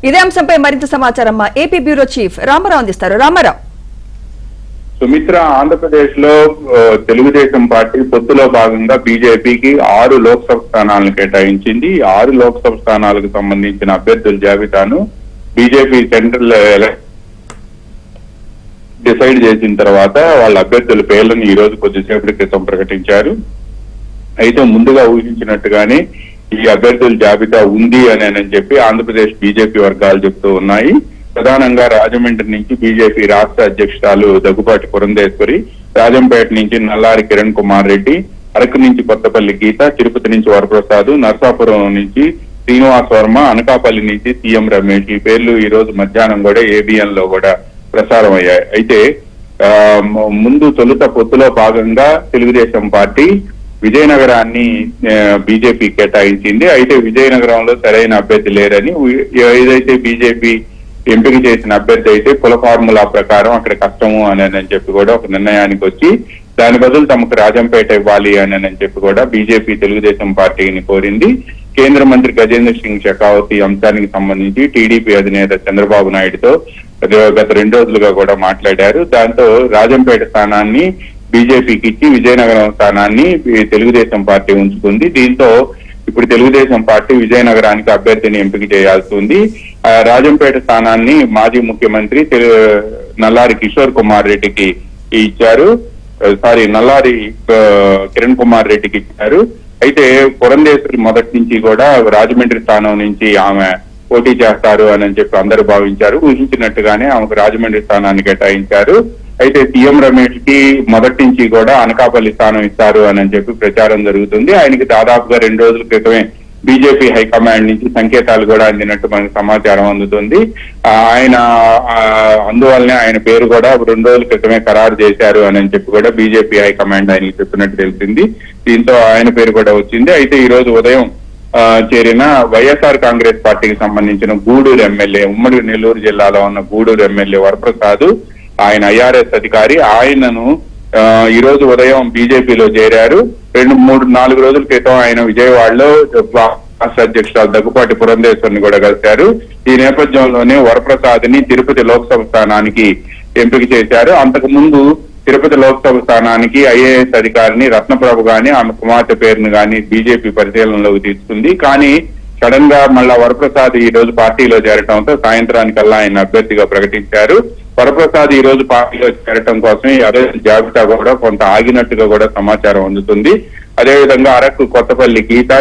ఇదే అంశంపై మరింత సమాచారం మా ఏపీ బ్యూరో చీఫ్ రామారావు అందిస్తారు. రామారావు. సుమిత్ర, ఆంధ్రప్రదేశ్ లో తెలుగుదేశం పార్టీ పొత్తులో భాగంగా బీజేపీకి 6 లోక్సభ స్థానాలను కేటాయించింది. 6 లోక్సభ స్థానాలకు సంబంధించిన అభ్యర్థుల జాబితాను బీజేపీ సెంట్రల్ డిసైడ్ చేసిన తర్వాత వాళ్ళ అభ్యర్థుల పేర్లను ఈ రోజు కొద్దిసేపటి క్రితం ప్రకటించారు. అయితే ముందుగా ఊహించినట్టుగానే ఈ అభ్యర్థుల జాబితా ఉంది అని చెప్పి ఆంధ్రప్రదేశ్ బీజేపీ వర్గాలు చెప్తూ ఉన్నాయి. ప్రధానంగా రాజమండ్రి నుంచి బీజేపీ రాష్ట్ర అధ్యక్షురాలు దగ్గుబాటి పురంధేశ్వరి, రాజంపేట నుంచి నల్లారి కిరణ్ కుమార్ రెడ్డి, అరకు నుంచి కొత్తపల్లి గీత, తిరుపతి నుంచి వరప్రసాద్, నర్సాపురం నుంచి శ్రీనివాస్ వర్మ, అనకాపల్లి నుంచి సీఎం రమేష్ ఈ పేర్లు ఈ రోజు మధ్యాహ్నం కూడా ఏబిఎన్ లో కూడా ప్రసారం అయ్యాయి. అయితే ముందు తొలుత పొత్తులో భాగంగా తెలుగుదేశం పార్టీ విజయనగరాన్ని బీజేపీ కేటాయించింది. అయితే విజయనగరంలో సరైన అభ్యర్థి లేరని, ఏదైతే బీజేపీ ఎంపిక చేసిన అభ్యర్థి అయితే కుల ఫార్ములా ప్రకారం అక్కడ కష్టము అని చెప్పి కూడా ఒక నిర్ణయానికి వచ్చి దాని బదులు తమకు రాజంపేట ఇవ్వాలి అని చెప్పి కూడా బీజేపీ తెలుగుదేశం పార్టీని కోరింది. కేంద్ర మంత్రి గజేంద్ర సింగ్ షెకావత్ ఈ అంశానికి సంబంధించి టీడీపీ అధినేత చంద్రబాబు నాయుడుతో గత 2 రోజులుగా కూడా మాట్లాడారు. దాంతో రాజంపేట స్థానాన్ని బీజేపీకి ఇచ్చి విజయనగరం స్థానాన్ని తెలుగుదేశం పార్టీ ఉంచుకుంది. దీంతో ఇప్పుడు తెలుగుదేశం పార్టీ విజయనగరానికి అభ్యర్థిని ఎంపిక చేయాల్సి ఉంది. రాజంపేట స్థానాన్ని మాజీ ముఖ్యమంత్రి నల్లారి కిషోర్ కుమార్ రెడ్డికి ఇచ్చారు. నల్లారి కిరణ్ కుమార్ రెడ్డికి ఇచ్చారు. అయితే పురంధేశ్వరి మొదటి నుంచి కూడా రాజమండ్రి స్థానం నుంచి ఆమె పోటీ చేస్తారు అని చెప్పి అందరూ భావించారు. ఊహించినట్టుగానే ఆమెకు రాజమండ్రి స్థానాన్ని కేటాయించారు. అయితే సీఎం రమేష్ కి మొదటి నుంచి కూడా అనకాపల్లి స్థానం ఇస్తారు అని చెప్పి ప్రచారం జరుగుతుంది. ఆయనకి దాదాపుగా 2 రోజుల క్రితమే బీజేపీ హైకమాండ్ నుంచి సంకేతాలు కూడా అందినట్టు మనకు సమాచారం అందుతుంది. ఆయన అందువల్లనే ఆయన పేరు కూడా 2 రోజుల క్రితమే ఖరారు చేశారు అని చెప్పి కూడా బీజేపీ హైకమాండ్ ఆయనకి చెప్పినట్టు తెలిసింది. దీంతో ఆయన పేరు కూడా వచ్చింది. అయితే ఈ రోజు ఉదయం చేరిన వైఎస్ఆర్ కాంగ్రెస్ పార్టీకి సంబంధించిన గూడూరు ఎమ్మెల్యే, ఉమ్మడి నెల్లూరు జిల్లాలో ఉన్న గూడూరు ఎమ్మెల్యే వరప్రసాద్, ఆయన ఐఆర్ఎస్ అధికారి, ఆయనను ఈ రోజు ఉదయం బీజేపీలో చేరారు. 2-3-4 రోజుల క్రితం ఆయన విజయవాడలో రాష్ట్ర అధ్యక్షురాలు దగ్గుపాటి పురంధేశ్వరిని కూడా కలిశారు. ఈ నేపథ్యంలోనే వరప్రసాద్ ని తిరుపతి లోక్సభ స్థానానికి ఎంపిక చేశారు. అంతకు ముందు తిరుపతి లోక్సభ స్థానానికి ఐఏఎస్ అధికారిని రత్నప్రభ గాని ఆమె కుమార్తె పేరును గాని బీజేపీ పరిశీలనలోకి తీసుకుంది. కానీ సడన్ గా మళ్ళా వరప్రసాద్ ఈ రోజు పార్టీలో చేరటంతో సాయంత్రానికల్లా ఆయన అభ్యర్థిగా ప్రకటించారు. వరప్రసాద్ ఈ రోజు పార్టీలో చేరటం కోసం అదే జాబితా కూడా కొంత ఆగినట్టుగా కూడా సమాచారం అందుతుంది. అదేవిధంగా అరకు కొత్తపల్లి గీత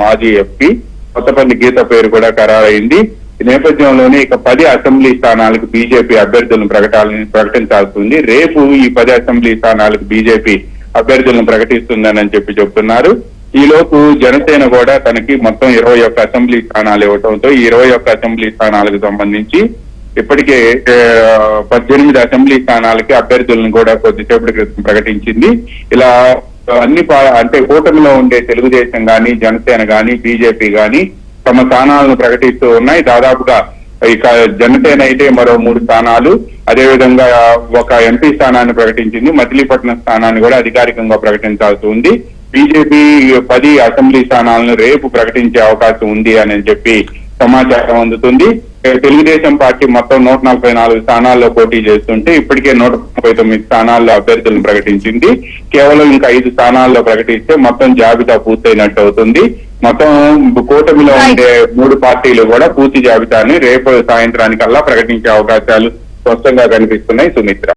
మాజీ ఎంపీ కొత్తపల్లి గీత పేరు కూడా ఖరారైంది. ఈ నేపథ్యంలోనే ఇక 10 అసెంబ్లీ స్థానాలకు బీజేపీ అభ్యర్థులను ప్రకటించాల్సి ఉంది. రేపు ఈ 10 అసెంబ్లీ స్థానాలకు బీజేపీ అభ్యర్థులను ప్రకటిస్తుందని చెప్పి చెప్తున్నారు. ఈలోపు జనసేన కూడా తనకి మొత్తం 21 అసెంబ్లీ స్థానాలు ఇవ్వడంతో ఈ 21 అసెంబ్లీ స్థానాలకు సంబంధించి ఇప్పటికే 18 అసెంబ్లీ స్థానాలకి అభ్యర్థులను కూడా కొద్దిసేపటి క్రితం ప్రకటించింది. ఇలా అన్ని అంటే కూటమిలో ఉండే తెలుగుదేశం గాని, జనసేన గాని, బీజేపీ గాని తమ స్థానాలను ప్రకటిస్తూ ఉన్నాయి. దాదాపుగా ఇక జనసేన అయితే మరో 3 స్థానాలు, అదేవిధంగా ఒక ఎంపీ స్థానాన్ని ప్రకటించింది. మచిలీపట్నం స్థానాన్ని కూడా అధికారికంగా ప్రకటించాల్సి ఉంది. బీజేపీ 10 అసెంబ్లీ స్థానాలను రేపు ప్రకటించే అవకాశం ఉంది అని చెప్పి సమాచారం అందుతుంది. తెలుగుదేశం పార్టీ మొత్తం 144 స్థానాల్లో పోటీ చేస్తుంటే ఇప్పటికే 139 స్థానాల్లో అభ్యర్థులను ప్రకటించింది. కేవలం ఇంకా 5 స్థానాల్లో ప్రకటిస్తే మొత్తం జాబితా పూర్తయినట్టు అవుతుంది. మొత్తం కూటమిలో ఉండే 3 పార్టీలు కూడా పూర్తి జాబితాని రేపు సాయంత్రానికల్లా ప్రకటించే అవకాశాలు స్పష్టంగా కనిపిస్తున్నాయి. సుమిత్ర.